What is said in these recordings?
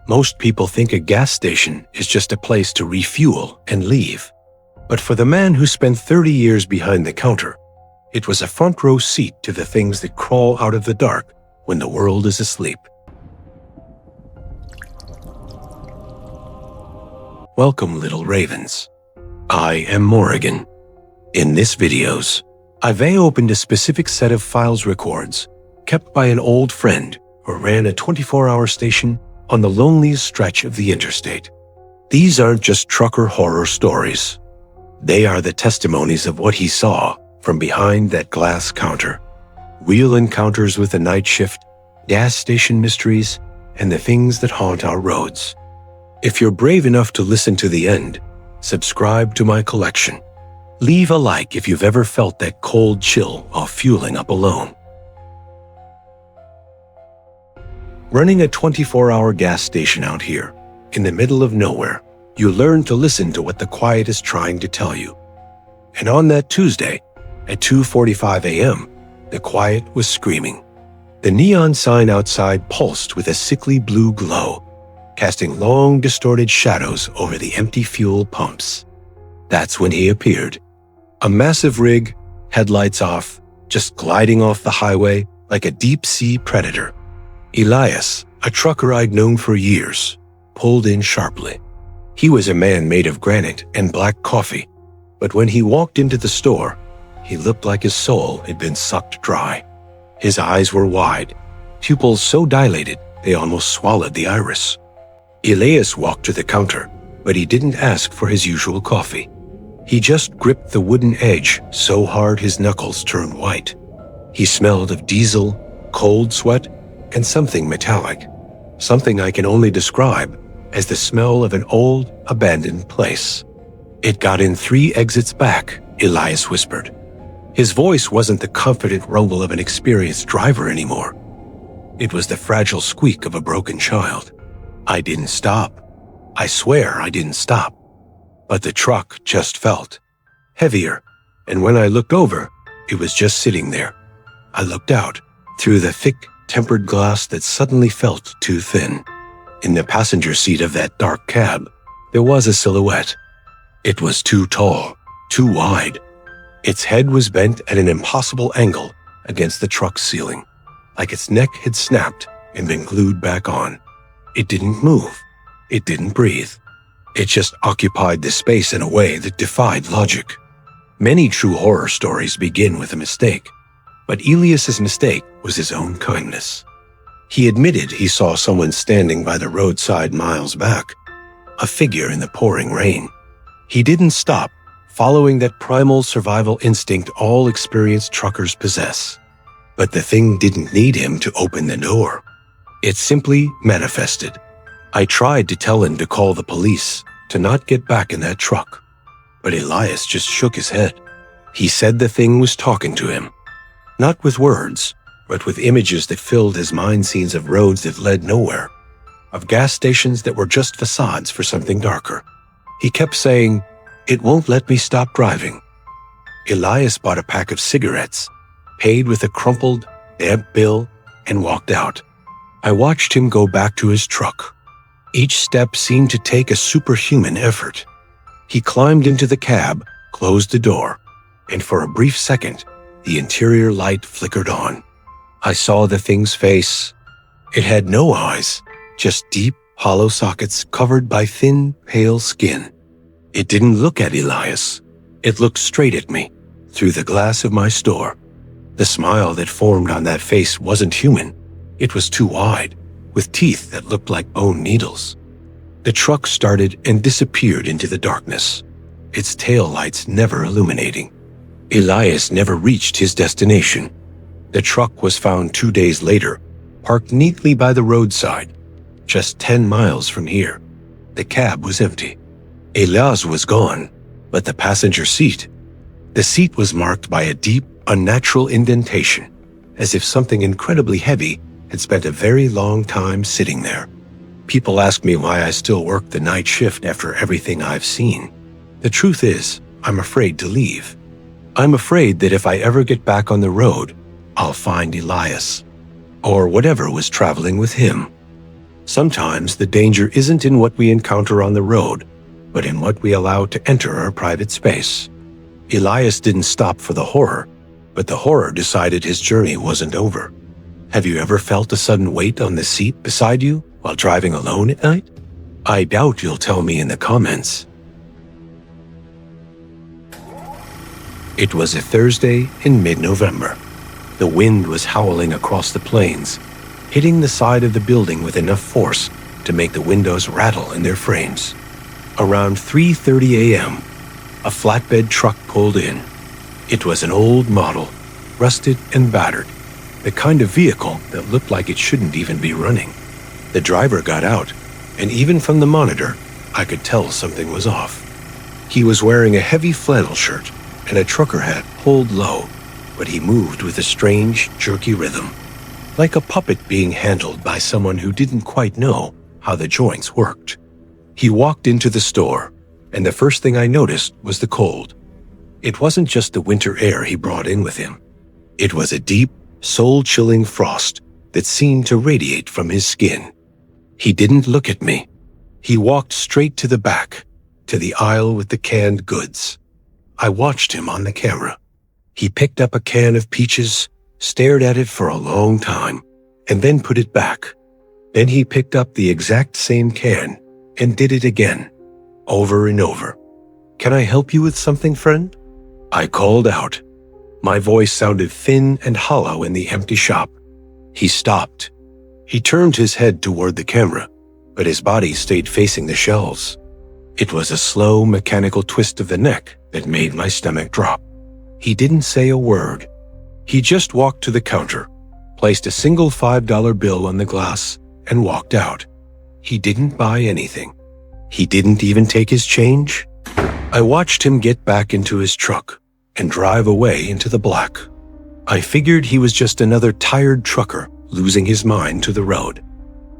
Most people think a gas station is just a place to refuel and leave. But for the man who spent 30 years behind the counter, it was a front row seat to the things that crawl out of the dark when the world is asleep. Welcome, little ravens. I am Morrigan. In this videos, I've opened a specific set of files records kept by an old friend who ran a 24-hour station on the loneliest stretch of the interstate. These aren't just trucker horror stories. They are the testimonies of what he saw from behind that glass counter. Real encounters with the night shift, gas station mysteries, and the things that haunt our roads. If you're brave enough to listen to the end, subscribe to my collection. Leave a like if you've ever felt that cold chill while fueling up alone. Running a 24-hour gas station out here, in the middle of nowhere, you learn to listen to what the quiet is trying to tell you. And on that Tuesday, at 2:45 a.m., the quiet was screaming. The neon sign outside pulsed with a sickly blue glow, casting long, distorted shadows over the empty fuel pumps. That's when he appeared. A massive rig, headlights off, just gliding off the highway like a deep-sea predator. Elias, a trucker I'd known for years, pulled in sharply. He was a man made of granite and black coffee, but when he walked into the store, he looked like his soul had been sucked dry. His eyes were wide, pupils so dilated they almost swallowed the iris. Elias walked to the counter, but he didn't ask for his usual coffee. He just gripped the wooden edge so hard his knuckles turned white. He smelled of diesel, cold sweat, and something metallic, something I can only describe as the smell of an old, abandoned place. "It got in 3 exits back," Elias whispered. His voice wasn't the confident rumble of an experienced driver anymore. It was the fragile squeak of a broken child. I didn't stop. I swear I didn't stop. But the truck just felt heavier, and when I looked over, it was just sitting there. I looked out through the thick, tempered glass that suddenly felt too thin. In the passenger seat of that dark cab, there was a silhouette. It was too tall, too wide. Its head was bent at an impossible angle against the truck's ceiling, like its neck had snapped and been glued back on. It didn't move. It didn't breathe. It just occupied the space in a way that defied logic. Many true horror stories begin with a mistake, but Elias's mistake was his own kindness. He admitted he saw someone standing by the roadside miles back, a figure in the pouring rain. He didn't stop, following that primal survival instinct all experienced truckers possess. But the thing didn't need him to open the door. It simply manifested. I tried to tell him to call the police, to not get back in that truck. But Elias just shook his head. He said the thing was talking to him. Not with words, but with images that filled his mind scenes of roads that led nowhere, of gas stations that were just facades for something darker. He kept saying, "It won't let me stop driving." Elias bought a pack of cigarettes, paid with a crumpled, damp bill, and walked out. I watched him go back to his truck. Each step seemed to take a superhuman effort. He climbed into the cab, closed the door, and for a brief second, the interior light flickered on. I saw the thing's face. It had no eyes, just deep, hollow sockets covered by thin, pale skin. It didn't look at Elias. It looked straight at me, through the glass of my store. The smile that formed on that face wasn't human. It was too wide, with teeth that looked like bone needles. The truck started and disappeared into the darkness, its tail lights never illuminating. Elias never reached his destination. The truck was found 2 days later, parked neatly by the roadside, just 10 miles from here. The cab was empty. Elias was gone, but the passenger seat. The seat was marked by a deep, unnatural indentation, as if something incredibly heavy had spent a very long time sitting there. People ask me why I still work the night shift after everything I've seen. The truth is, I'm afraid to leave. I'm afraid that if I ever get back on the road, I'll find Elias, or whatever was traveling with him. Sometimes the danger isn't in what we encounter on the road, but in what we allow to enter our private space. Elias didn't stop for the horror, but the horror decided his journey wasn't over. Have you ever felt a sudden weight on the seat beside you while driving alone at night? I doubt you'll tell me in the comments. It was a Thursday in mid-November. The wind was howling across the plains, hitting the side of the building with enough force to make the windows rattle in their frames. Around 3:30 a.m., a flatbed truck pulled in. It was an old model, rusted and battered, the kind of vehicle that looked like it shouldn't even be running. The driver got out, and even from the monitor, I could tell something was off. He was wearing a heavy flannel shirt and a trucker hat pulled low, but he moved with a strange, jerky rhythm, like a puppet being handled by someone who didn't quite know how the joints worked. He walked into the store, and the first thing I noticed was the cold. It wasn't just the winter air he brought in with him. It was a deep, soul-chilling frost that seemed to radiate from his skin. He didn't look at me. He walked straight to the back, to the aisle with the canned goods. I watched him on the camera. He picked up a can of peaches, stared at it for a long time, and then put it back. Then he picked up the exact same can and did it again, over and over. "Can I help you with something, friend?" I called out. My voice sounded thin and hollow in the empty shop. He stopped. He turned his head toward the camera, but his body stayed facing the shelves. It was a slow, mechanical twist of the neck that made my stomach drop. He didn't say a word. He just walked to the counter, placed a single $5 bill on the glass, and walked out. He didn't buy anything. He didn't even take his change. I watched him get back into his truck and drive away into the black. I figured he was just another tired trucker losing his mind to the road.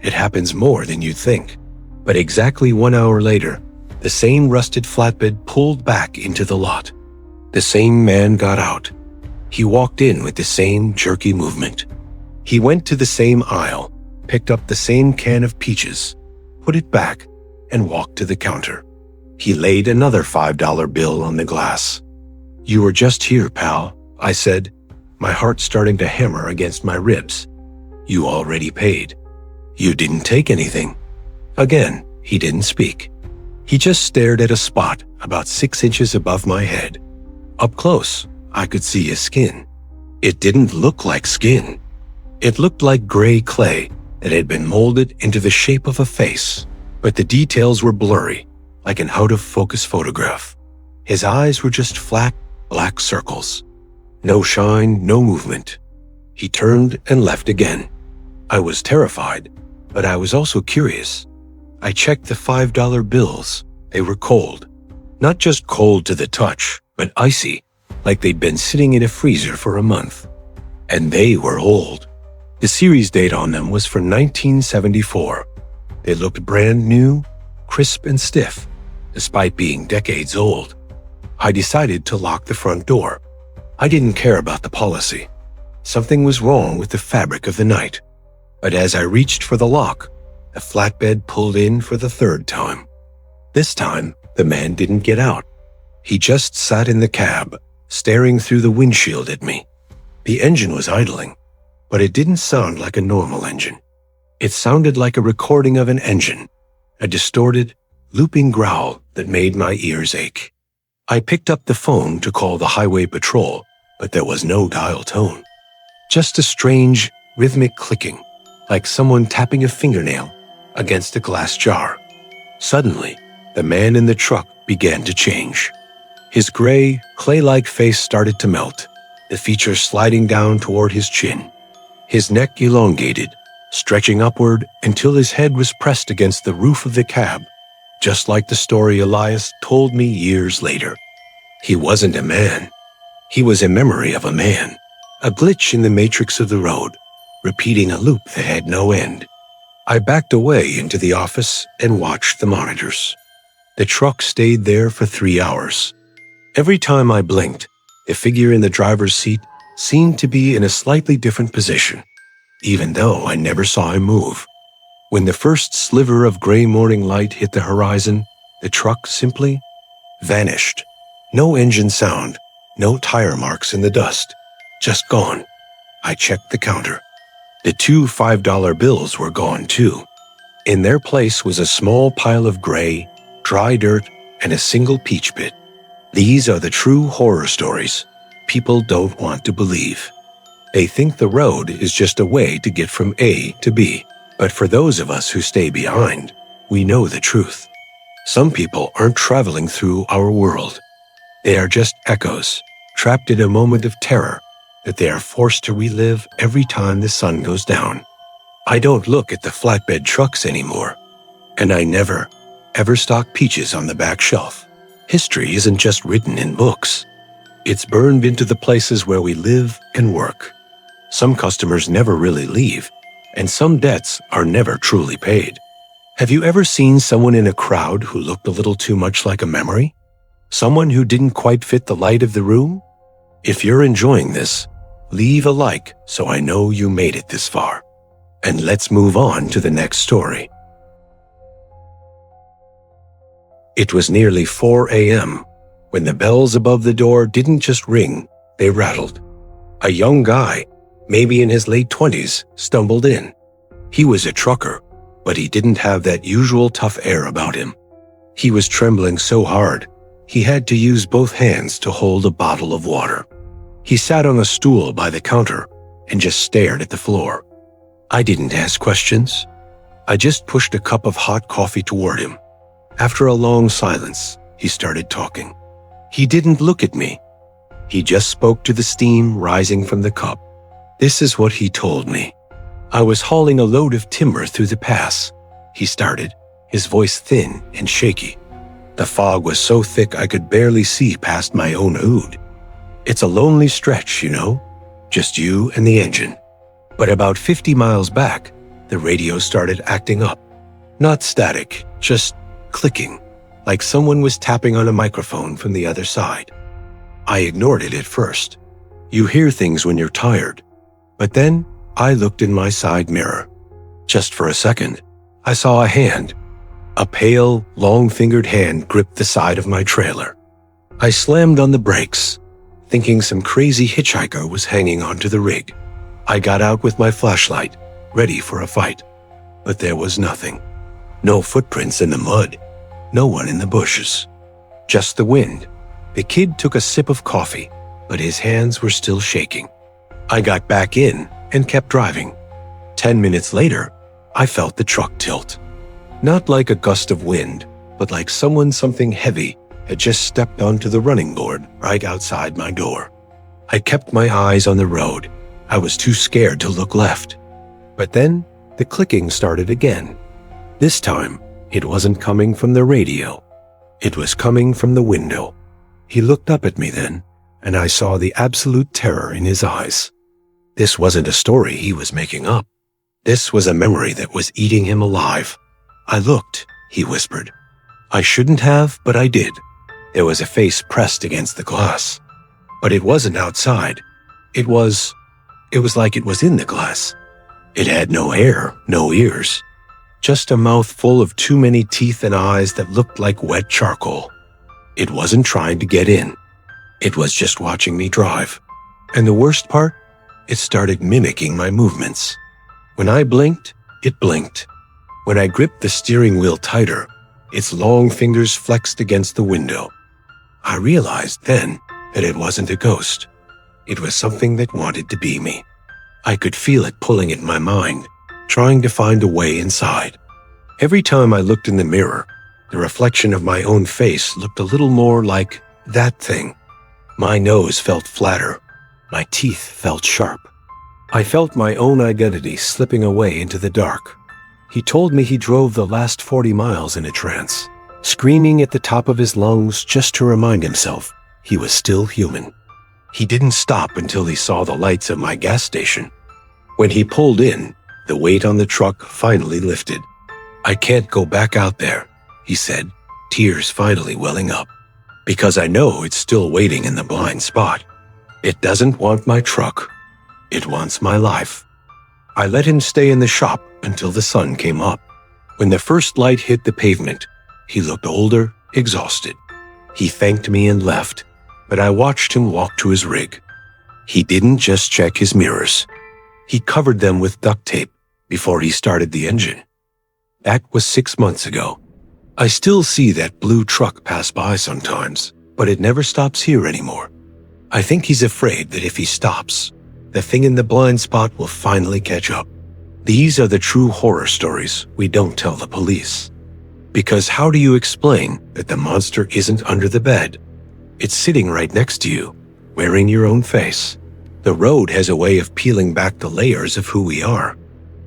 It happens more than you'd think. But exactly 1 hour later, the same rusted flatbed pulled back into the lot. The same man got out. He walked in with the same jerky movement. He went to the same aisle, picked up the same can of peaches, put it back, and walked to the counter. He laid another $5 bill on the glass. "You were just here, pal," I said, my heart starting to hammer against my ribs. "You already paid. You didn't take anything." Again, he didn't speak. He just stared at a spot about 6 inches above my head. Up close, I could see his skin. It didn't look like skin. It looked like gray clay that had been molded into the shape of a face, but the details were blurry, like an out-of-focus photograph. His eyes were just flat, black circles. No shine, no movement. He turned and left again. I was terrified, but I was also curious. I checked the $5 bills. They were cold. Not just cold to the touch, but icy, like they'd been sitting in a freezer for a month. And they were old. The series date on them was for 1974. They looked brand new, crisp and stiff, despite being decades old. I decided to lock the front door. I didn't care about the policy. Something was wrong with the fabric of the night. But as I reached for the lock, the flatbed pulled in for the third time. This time, the man didn't get out. He just sat in the cab, staring through the windshield at me. The engine was idling, but it didn't sound like a normal engine. It sounded like a recording of an engine, a distorted, looping growl that made my ears ache. I picked up the phone to call the highway patrol, but there was no dial tone. Just a strange, rhythmic clicking, like someone tapping a fingernail against a glass jar. Suddenly, the man in the truck began to change. His gray, clay-like face started to melt, the features sliding down toward his chin. His neck elongated, stretching upward until his head was pressed against the roof of the cab, just like the story Elias told me years later. He wasn't a man. He was a memory of a man, a glitch in the matrix of the road, repeating a loop that had no end. I backed away into the office and watched the monitors. The truck stayed there for 3 hours. Every time I blinked, the figure in the driver's seat seemed to be in a slightly different position, even though I never saw him move. When the first sliver of gray morning light hit the horizon, the truck simply vanished. No engine sound, no tire marks in the dust, just gone. I checked the counter. The 2 $5 bills were gone too. In their place was a small pile of gray, dry dirt, and a single peach pit. These are the true horror stories people don't want to believe. They think the road is just a way to get from A to B. But for those of us who stay behind, we know the truth. Some people aren't traveling through our world. They are just echoes, trapped in a moment of terror that they are forced to relive every time the sun goes down. I don't look at the flatbed trucks anymore, and I never, ever stock peaches on the back shelf. History isn't just written in books. It's burned into the places where we live and work. Some customers never really leave, and some debts are never truly paid. Have you ever seen someone in a crowd who looked a little too much like a memory? Someone who didn't quite fit the light of the room? If you're enjoying this, leave a like so I know you made it this far. And let's move on to the next story. It was nearly 4 a.m. when the bells above the door didn't just ring, they rattled. A young guy, maybe in his late 20s, stumbled in. He was a trucker, but he didn't have that usual tough air about him. He was trembling so hard, he had to use both hands to hold a bottle of water. He sat on a stool by the counter and just stared at the floor. I didn't ask questions. I just pushed a cup of hot coffee toward him. After a long silence, he started talking. He didn't look at me. He just spoke to the steam rising from the cup. This is what he told me. I was hauling a load of timber through the pass, he started, his voice thin and shaky. The fog was so thick I could barely see past my own hood. It's a lonely stretch, you know, just you and the engine. But about 50 miles back, the radio started acting up. Not static, just clicking, like someone was tapping on a microphone from the other side. I ignored it at first. You hear things when you're tired. But then I looked in my side mirror. Just for a second, I saw a hand. A pale, long-fingered hand gripped the side of my trailer. I slammed on the brakes, thinking some crazy hitchhiker was hanging onto the rig. I got out with my flashlight, ready for a fight. But there was nothing. No footprints in the mud. No one in the bushes. Just the wind. The kid took a sip of coffee, but his hands were still shaking. I got back in and kept driving. 10 minutes later, I felt the truck tilt. Not like a gust of wind, but like something heavy had just stepped onto the running board right outside my door. I kept my eyes on the road. I was too scared to look left. But then the clicking started again. This time, it wasn't coming from the radio. It was coming from the window. He looked up at me then, and I saw the absolute terror in his eyes. This wasn't a story he was making up. This was a memory that was eating him alive. I looked, he whispered. I shouldn't have, but I did. There was a face pressed against the glass. But it wasn't outside. It was like it was in the glass. It had no hair, no ears. Just a mouth full of too many teeth and eyes that looked like wet charcoal. It wasn't trying to get in. It was just watching me drive. And the worst part? It started mimicking my movements. When I blinked, it blinked. When I gripped the steering wheel tighter, its long fingers flexed against the window. I realized then that it wasn't a ghost. It was something that wanted to be me. I could feel it pulling at my mind, trying to find a way inside. Every time I looked in the mirror, the reflection of my own face looked a little more like that thing. My nose felt flatter. My teeth felt sharp. I felt my own identity slipping away into the dark. He told me he drove the last 40 miles in a trance, screaming at the top of his lungs just to remind himself he was still human. He didn't stop until he saw the lights at my gas station. When he pulled in, the weight on the truck finally lifted. I can't go back out there, he said, tears finally welling up, because I know it's still waiting in the blind spot. It doesn't want my truck. It wants my life. I let him stay in the shop until the sun came up. When the first light hit the pavement, he looked older, exhausted. He thanked me and left, but I watched him walk to his rig. He didn't just check his mirrors. He covered them with duct tape before he started the engine. That was 6 months ago. I still see that blue truck pass by sometimes, but it never stops here anymore. I think he's afraid that if he stops, the thing in the blind spot will finally catch up. These are the true horror stories we don't tell the police. Because how do you explain that the monster isn't under the bed? It's sitting right next to you, wearing your own face. The road has a way of peeling back the layers of who we are.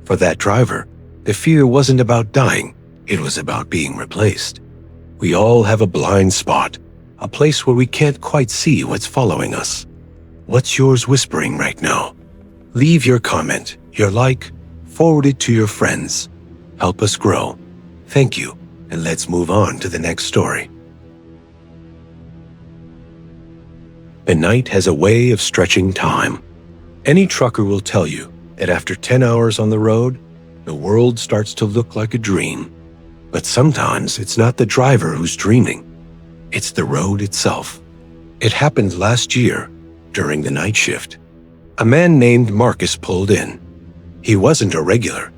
For that driver, the fear wasn't about dying, it was about being replaced. We all have a blind spot, a place where we can't quite see what's following us. What's yours whispering right now? Leave your comment, your like, forward it to your friends. Help us grow. Thank you, and let's move on to the next story. The night has a way of stretching time. Any trucker will tell you that after 10 hours on the road, the world starts to look like a dream. But sometimes it's not the driver who's dreaming. It's the road itself. It happened last year during the night shift. A man named Marcus pulled in. He wasn't a regular,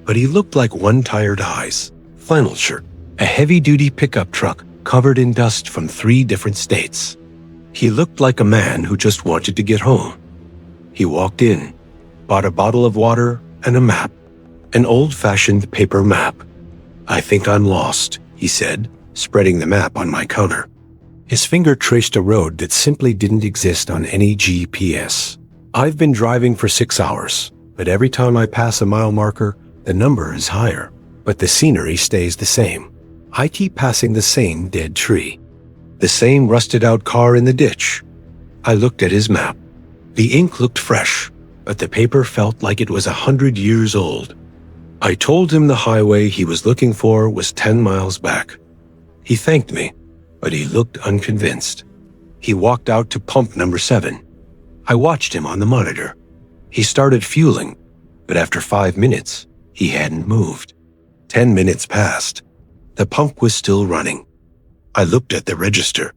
but he looked like one tired eyes, flannel shirt, a heavy-duty pickup truck covered in dust from 3 different states. He looked like a man who just wanted to get home. He walked in, bought a bottle of water and a map, an old-fashioned paper map. "I think I'm lost," he said, spreading the map on my counter. His finger traced a road that simply didn't exist on any GPS. I've been driving for 6 hours, but every time I pass a mile marker, the number is higher, but the scenery stays the same. I keep passing the same dead tree, the same rusted-out car in the ditch. I looked at his map. The ink looked fresh, but the paper felt like it was 100 years old. I told him the highway he was looking for was 10 miles back. He thanked me, but he looked unconvinced. He walked out to pump number 7. I watched him on the monitor. He started fueling, but after 5 minutes, he hadn't moved. 10 minutes passed. The pump was still running. I looked at the register.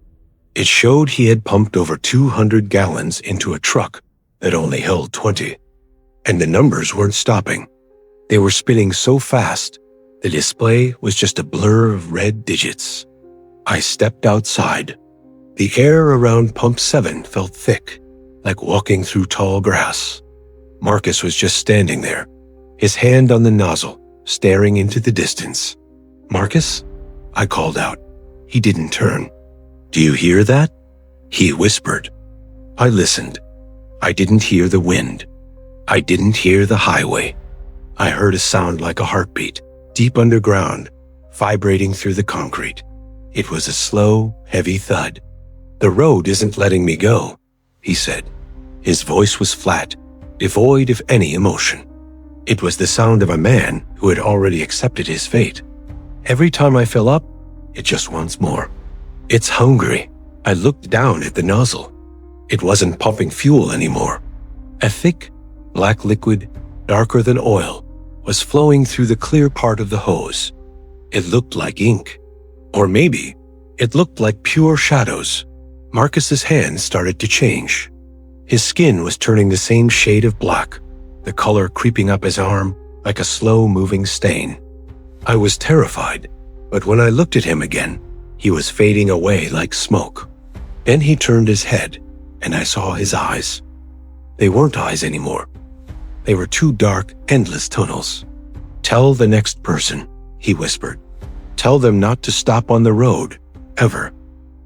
It showed he had pumped over 200 gallons into a truck that only held 20. And the numbers weren't stopping. They were spinning so fast, the display was just a blur of red digits. I stepped outside. The air around pump 7 felt thick, like walking through tall grass. Marcus was just standing there, his hand on the nozzle, staring into the distance. "Marcus?" I called out. He didn't turn. "Do you hear that?" He whispered. I listened. I didn't hear the wind. I didn't hear the highway. I heard a sound like a heartbeat, deep underground, vibrating through the concrete. It was a slow, heavy thud. "The road isn't letting me go," he said. His voice was flat, devoid of any emotion. It was the sound of a man who had already accepted his fate. Every time I fill up, it just wants more. It's hungry. I looked down at the nozzle. It wasn't pumping fuel anymore. A thick, black liquid, darker than oil, was flowing through the clear part of the hose. It looked like ink. Or maybe it looked like pure shadows. Marcus's hands started to change. His skin was turning the same shade of black, the color creeping up his arm like a slow-moving stain. I was terrified, but when I looked at him again, he was fading away like smoke. Then he turned his head, and I saw his eyes. They weren't eyes anymore. They were 2 dark, endless tunnels. "Tell the next person," he whispered. "Tell them not to stop on the road, ever.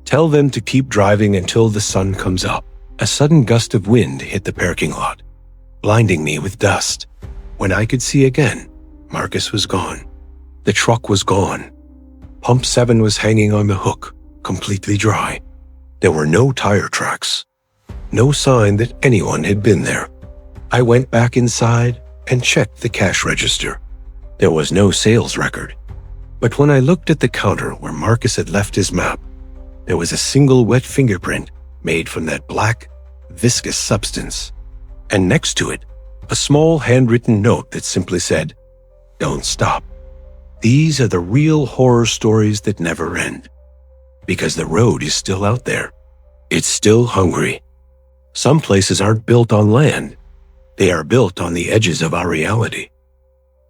Tell them to keep driving until the sun comes up." A sudden gust of wind hit the parking lot, blinding me with dust. When I could see again, Marcus was gone. The truck was gone. Pump 7 was hanging on the hook, completely dry. There were no tire tracks. No sign that anyone had been there. I went back inside and checked the cash register. There was no sales record. But when I looked at the counter where Marcus had left his map, there was a single wet fingerprint made from that black, viscous substance. And next to it, A small handwritten note that simply said, "Don't stop." These are the real horror stories that never end. Because the road is still out there. It's still hungry. Some places aren't built on land. They are built on the edges of our reality.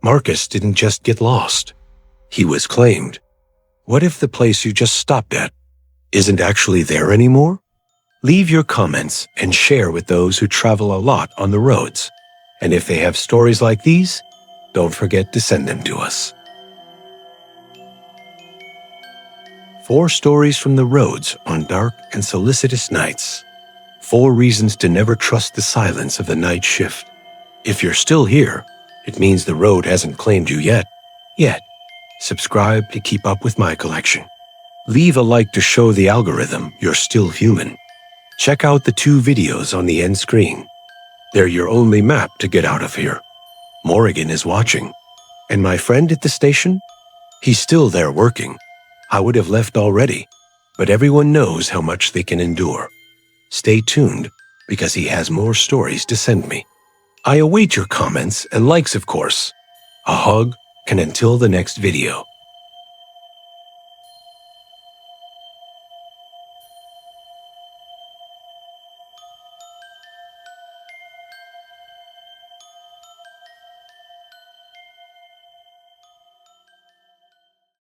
Marcus didn't just get lost. He was claimed. What if the place you just stopped at isn't actually there anymore? Leave your comments and share with those who travel a lot on the roads. And if they have stories like these, don't forget to send them to us. 4 stories from the roads on dark and solicitous nights. 4 reasons to never trust the silence of the night shift. If you're still here, it means the road hasn't claimed you yet. Subscribe to keep up with my collection. Leave a like to show the algorithm you're still human. Check out the 2 videos on the end screen. They're your only map to get out of here. Morrigan is watching. And my friend at the station? He's still there working. I would have left already, but everyone knows how much they can endure. Stay tuned, because he has more stories to send me. I await your comments and likes, of course. A hug, and until the next video.